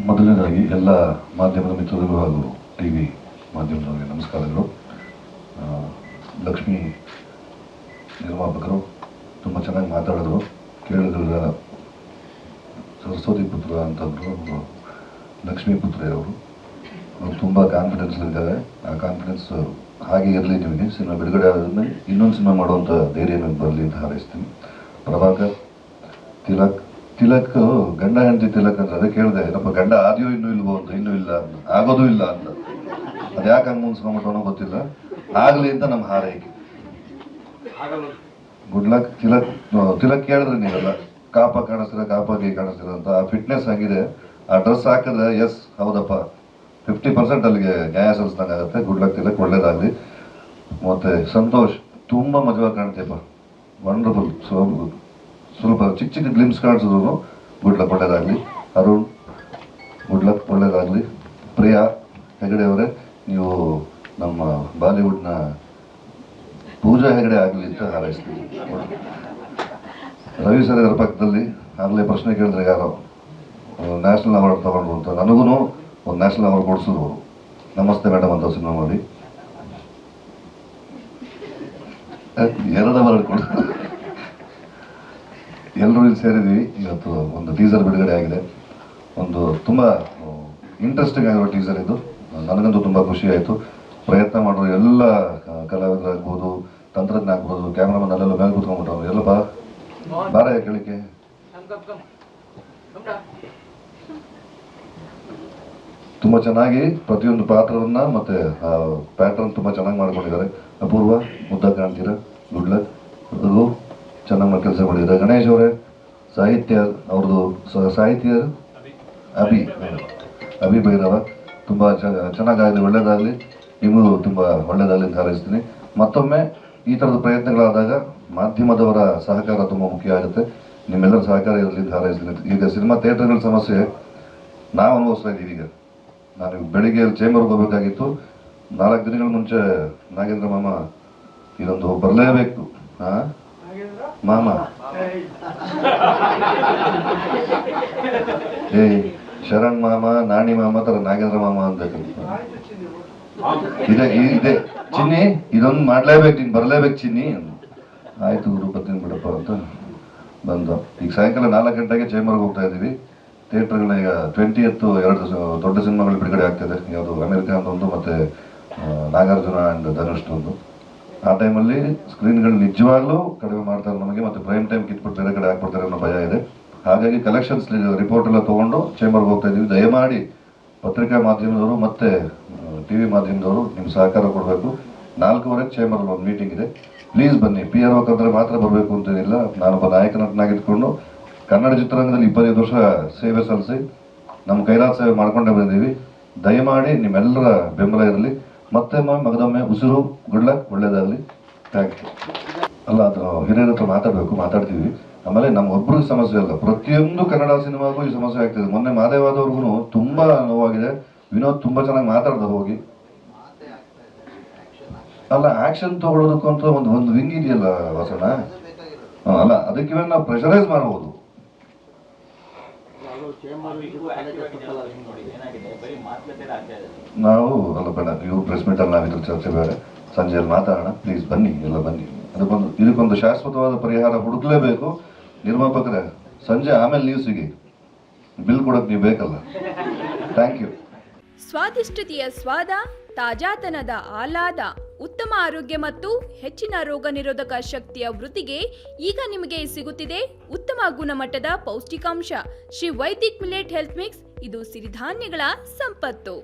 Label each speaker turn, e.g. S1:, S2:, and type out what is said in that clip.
S1: ಮೊದಲನೇದಾಗಿ ಎಲ್ಲ ಮಾಧ್ಯಮದ ಮಿತ್ರರಿಗೂ ಹಾಗೂ ಟಿ ವಿ ಮಾಧ್ಯಮದವರಿಗೆ ನಮಸ್ಕಾರಗಳು. ಲಕ್ಷ್ಮಿ ನಿರ್ಮಾಪಕರು ತುಂಬ ಚೆನ್ನಾಗಿ ಮಾತಾಡಿದ್ರು, ಕೇಳಿದ್ರ ಸರಸ್ವತಿ ಪುತ್ರ ಅಂತಂದರು. ಲಕ್ಷ್ಮೀ ಪುತ್ರಿ ಅವರು ತುಂಬ ಕಾನ್ಫಿಡೆನ್ಸ್ಲಿದ್ದಾರೆ. ಆ ಕಾನ್ಫಿಡೆನ್ಸ್ ಹಾಗೆ ಇರಲಿ, ನಿಮಗೆ ಸಿನಿಮಾ ಬಿಡುಗಡೆ ಆದಮೇಲೆ ಇನ್ನೊಂದು ಸಿನಿಮಾ ಮಾಡುವಂಥ ಧೈರ್ಯ ನಿಮಗೆ ಬರಲಿ ಅಂತ ಹಾರೈಸ್ತೀನಿ. ಪ್ರಭಾಕರ್, ತಿಲಕ್ ಗಂಡ ಹೆಂಡತಿ ತಿಲಕ್ ಅಂದ್ರೆ ಅದೇ ಕೇಳಿದೆ, ಏನಪ್ಪ ಗಂಡ ಆದಿಯೋ ಇನ್ನೂ ಇಲ್ವೋ ಅಂತ. ಇನ್ನೂ ಇಲ್ಲ ಅಂತ, ಆಗೋದು ಇಲ್ಲ ಅಂತ. ಅದು ಯಾಕೆ ಹಂಗೆ ಮುನ್ಸ್ಕೊಂಬಿಟ್ಟವನೋ ಗೊತ್ತಿಲ್ಲ, ಆಗಲಿ ಅಂತ ನಮ್ಮ ಹಾರೈಕೆ. Good luck. ತಿಲಕ್ ಕೇಳಿದ್ರೆ ನೀವೆಲ್ಲ ಕಾಪ ಕಾಣಿಸ್ತೀರ, ಕಾಪಾಗಿ ಕಾಣಿಸ್ತೀರ ಅಂತ. ಆ ಫಿಟ್ನೆಸ್ ಆಗಿದೆ, ಆ ಡ್ರೆಸ್ ಹಾಕಿದ್ರೆ ಎಸ್ ಹೌದಪ್ಪ 50% ಅಲ್ಲಿಗೆ ನ್ಯಾಯ ಸಲ್ಲಿಸ್ದಂಗೆ ಆಗುತ್ತೆ. ಗುಡ್ ಲಕ್ ತಿಲಕ್, ಒಳ್ಳೇದಾಗಲಿ. ಮತ್ತು ಸಂತೋಷ್ ತುಂಬ ಮಜವಾಗಿ ಕಾಣ್ತೀಯಪ್ಪ, ವಂಡರ್ಫುಲ್. ಸ್ವಲ್ಪ ಚಿಕ್ಕ ಚಿಕ್ಕ ಗ್ಲಿಮ್ಸ್ ಕಾಣಿಸಿದ್ರು ಗುಡ್ ಲಕ್, ಒಳ್ಳೇದಾಗಲಿ. ಅರುಣ್ ಗುಡ್ ಲಕ್, ಒಳ್ಳೇದಾಗಲಿ. ಪ್ರಿಯಾ ಹೆಗಡೆ ಅವರೇ, ನೀವು ನಮ್ಮ ಬಾಲಿವುಡ್ನ ಪೂಜಾ ಹೆಗಡೆ ಆಗಲಿ ಅಂತ ಹಾರೈಸ್ತೀವಿ. ರವಿ ಸರ್ ಇದರ ಪಕ್ಕದಲ್ಲಿ ಆಗಲೇ ಪ್ರಶ್ನೆ ಕೇಳಿದ್ರೆ ಯಾರೋ ನ್ಯಾಷನಲ್ ಅವಾರ್ಡ್ ತಗೊಂಡ್ರು ಅಂತ. ನನಗೂ ಒಂದು ನ್ಯಾಷನಲ್ ಅವಾರ್ಡ್ ಕೊಡಿಸಿದ್ರು ಅವರು, ನಮಸ್ತೆ ಮೇಡಮ್ ಅಂತ ಸಿನಿಮಾ ಮಾಡಿ. 2 ಅವಾರ್ಡ್ ಕೊಡ. ಎಲ್ಲರೂ ಇಲ್ಲಿ ಸೇರಿದ್ವಿ. ಇವತ್ತು ಒಂದು ಟೀಸರ್ ಬಿಡುಗಡೆ ಆಗಿದೆ. ಒಂದು ತುಂಬ ಇಂಟ್ರೆಸ್ಟಿಂಗ್ ಆಗಿರೋ ಟೀಸರ್ ಇದು. ನನಗಂತೂ ತುಂಬ ಖುಷಿ ಆಯಿತು. ಪ್ರಯತ್ನ ಮಾಡೋ ಎಲ್ಲ ಕಲಾವಿದರಾಗ್ಬೋದು, ತಂತ್ರಜ್ಞ ಆಗ್ಬೋದು, ಕ್ಯಾಮ್ರಾಮನ್ ಅಲ್ಲೆಲ್ಲ ಮೇಲೆ ಕೂತ್ಕೊಂಡ್ಬಿಟ್ಟವ್ರು. ಎಲ್ಲ ಬಾರ ಕೇಳಿಕೆ ತುಂಬ ಚೆನ್ನಾಗಿ ಪ್ರತಿಯೊಂದು ಪಾತ್ರವನ್ನ ಮತ್ತೆ ಪ್ಯಾಟರ್ನ್ ತುಂಬ ಚೆನ್ನಾಗಿ ಮಾಡ್ಕೊಂಡಿದ್ದಾರೆ. ಅಪೂರ್ವ ಮುದ್ದಾಗಿ ಕಾಣ್ತೀರಾ, ಗುಡ್ ಲಕ್. ಅದು ಚೆನ್ನಾಗಿ ಕೆಲಸ ಮಾಡಿದ್ದಾರೆ. ಗಣೇಶ್ ಅವರೇ, ಸಾಹಿತ್ಯ ಅವ್ರದ್ದು ಸಾಹಿತ್ಯ ಅಭಿ ಭೈರವ ತುಂಬ ಚೆನ್ನಾಗಾಗಲಿ, ಒಳ್ಳೇದಾಗಲಿ. ನಿಮಗೂ ತುಂಬ ಒಳ್ಳೇದಾಗಲಿ ಅಂತ ಹಾರೈಸ್ತೀನಿ. ಮತ್ತೊಮ್ಮೆ ಈ ಥರದ ಪ್ರಯತ್ನಗಳಾದಾಗ ಮಾಧ್ಯಮದವರ ಸಹಕಾರ ತುಂಬ ಮುಖ್ಯ ಆಗುತ್ತೆ. ನಿಮ್ಮೆಲ್ಲರ ಸಹಕಾರ ಇರಲಿ ಅಂತ ಹಾರೈಸ್ತೀನಿ. ಈಗ ಸಿನಿಮಾ ಥಿಯೇಟರ್ಗಳ ಸಮಸ್ಯೆ ನಾವು ಅನುಭವಿಸ್ತಾ ಇದ್ದೀವಿ. ಈಗ ನಾನು ಬೆಳಿಗ್ಗೆ ಚೇಂಬರ್ಗೆ ಹೋಗಬೇಕಾಗಿತ್ತು. 4 ದಿನಗಳ ಮುಂಚೆ ನಾಗೇಂದ್ರ ಮಾಮ ಇದೊಂದು ಬರಲೇಬೇಕು ಮಾಮ ಶರಣ್ ಮಾಮ, ನಾಣಿ ಮಾಮ ತರ ನಾಗೇಂದ್ರ ಮಾಮ ಅಂತ ಇದೆ. ಚಿನ್ನಿ ಇದೊಂದು ಮಾಡ್ಲೇಬೇಕು, ನೀನು ಬರಲೇಬೇಕು ಚಿನ್ನಿ. ಆಯ್ತು ಗುರು, ಬರ್ತೀನಿ ಬಿಡಪ್ಪ ಅಂತ ಬಂದ. ಈಗ ಸಾಯಂಕಾಲ 4 ಗಂಟೆಗೆ ಚೇಂಬರ್ಗೆ ಹೋಗ್ತಾ ಇದ್ದೀವಿ. ಥಿಯೇಟರ್ಗಳ ಈಗ 20th 2 ದೊಡ್ಡ ಸಿನಿಮಾಗಳು ಬಿಡುಗಡೆ ಆಗ್ತಿದೆ. ಯಾವುದು ಅಮೆರಿಕ ಅಂತ ಒಂದು, ಮತ್ತೆ ನಾಗಾರ್ಜುನ ಆ್ಯಂಡ್ ಧನುಷ್ ಒಂದು. ಆ ಟೈಮಲ್ಲಿ ಸ್ಕ್ರೀನ್ಗಳು ನಿಜವಾಗ್ಲೂ ಕಡಿಮೆ ಮಾಡ್ತಾರೆ ನಮಗೆ, ಮತ್ತು ಪ್ರೈಮ್ ಟೈಮ್ ಕಿತ್ಬಿಟ್ಟು ಬೇರೆ ಕಡೆ ಹಾಕ್ಬಿಡ್ತಾರೆ ಅನ್ನೋ ಭಯ ಇದೆ. ಹಾಗಾಗಿ ಕಲೆಕ್ಷನ್ಸ್ ರಿಪೋರ್ಟ್ ಎಲ್ಲ ತೊಗೊಂಡು ಚೇಂಬರ್ಗೆ ಹೋಗ್ತಾ ಇದ್ದೀವಿ. ದಯಮಾಡಿ ಪತ್ರಿಕಾ ಮಾಧ್ಯಮದವರು ಮತ್ತು ಟಿ ವಿ ಮಾಧ್ಯಮದವರು ನಿಮ್ಮ ಸಹಕಾರ ಕೊಡಬೇಕು. 4:15 ಚೇಂಬರ್ ಒಂದು ಮೀಟಿಂಗ್ ಇದೆ, ಪ್ಲೀಸ್ ಬನ್ನಿ. ಪಿ ಆರ್ ಓಕಂದ್ರೆ ಮಾತ್ರ ಬರಬೇಕು ಅಂತೇನಿಲ್ಲ. ನಾನೊಬ್ಬ ನಾಯಕ ನಟನಾಗಿಟ್ಕೊಂಡು ಕನ್ನಡ ಚಿತ್ರರಂಗದಲ್ಲಿ 25 ವರ್ಷ ಸೇವೆ ಸಲ್ಲಿಸಿ ನಮ್ಮ ಕೈಲಾದ ಸೇವೆ ಮಾಡ್ಕೊಂಡೇ ಬಂದೀವಿ. ದಯಮಾಡಿ ನಿಮ್ಮೆಲ್ಲರ ಬೆಂಬಲ ಇರಲಿ. ಮತ್ತೆ ಮಗದೊಮ್ಮೆ ಉಸಿರು, ಗುಡ್ ಲಕ್, ಒಳ್ಳೇದಾಗಲಿ. Thank you. ಅಲ್ಲ, ಅದು ಹಿರಿಯರ ಹತ್ರ ಮಾತಾಡ್ತೀವಿ. ಆಮೇಲೆ ನಮ್ಗೊಬ್ಬರಿಗೆ ಸಮಸ್ಯೆ ಅಲ್ಲ, ಪ್ರತಿಯೊಂದು ಕನ್ನಡ ಸಿನಿಮಾಗೂ ಈ ಸಮಸ್ಯೆ ಆಗ್ತಿದೆ. ಮೊನ್ನೆ ಮಾದೇವಾದವ್ರಿಗೂ ತುಂಬ ನೋವಾಗಿದೆ. ವಿನೋದ್ ತುಂಬ ಚೆನ್ನಾಗಿ ಮಾತಾಡ್ದ ಹೋಗಿ. ಅಲ್ಲ, ಆಕ್ಷನ್ ತಗೊಳ್ಳೋದಕ್ಕಂತ ಒಂದು ವಿಂಗ್ ಇದೆಯಲ್ಲ ವಾಸಣ್ಣ. ಅಲ್ಲ, ಅದಕ್ಕೆ ನಾವು ಪ್ರೆಷರೈಸ್ ಮಾಡ್ಬೋದು. ನಾವು ಅಲ್ಲ ಬೇಡ, ಇವ್ರು ಪ್ರೆಸ್ ಮೀಟಲ್ಲಿ ನಾವಿದ್ರ ಚರ್ಚೆ ಬೇರೆ, ಸಂಜೆಯಲ್ಲಿ ಮಾತಾಡೋಣ. ಪ್ಲೀಸ್ ಬನ್ನಿ, ಎಲ್ಲ ಬನ್ನಿ. ಇದಕ್ಕೊಂದು ಶಾಶ್ವತವಾದ ಪರಿಹಾರ ಹುಡುಕ್ಲೇಬೇಕು. ನಿರ್ಮಾಪಕರೇ, ಸಂಜೆ ಆಮೇಲೆ ನೀವು ಸಿಗಿ, ಬಿಲ್ ಕೊಡೋಕೆ ನೀವು ಬೇಕಲ್ಲ. Thank you.
S2: ಸ್ವಾದಿಷ್ಟತೆಯ ಸ್ವಾದ, ತಾಜಾತನದ ಆಹ್ಲಾದ, ಉತ್ತಮ ಆರೋಗ್ಯ ಮತ್ತು ಹೆಚ್ಚಿನ ರೋಗ ನಿರೋಧಕ ಶಕ್ತಿಯ ವೃದ್ಧಿಗೆ ಈಗ ನಿಮಗೆ ಸಿಗುತ್ತಿದೆ ಉತ್ತಮ ಗುಣಮಟ್ಟದ ಪೌಷ್ಟಿಕಾಂಶ Shri Vaidik millet health mix. ಇದು ಸಿರಿಧಾನ್ಯಗಳ ಸಂಪತ್ತು.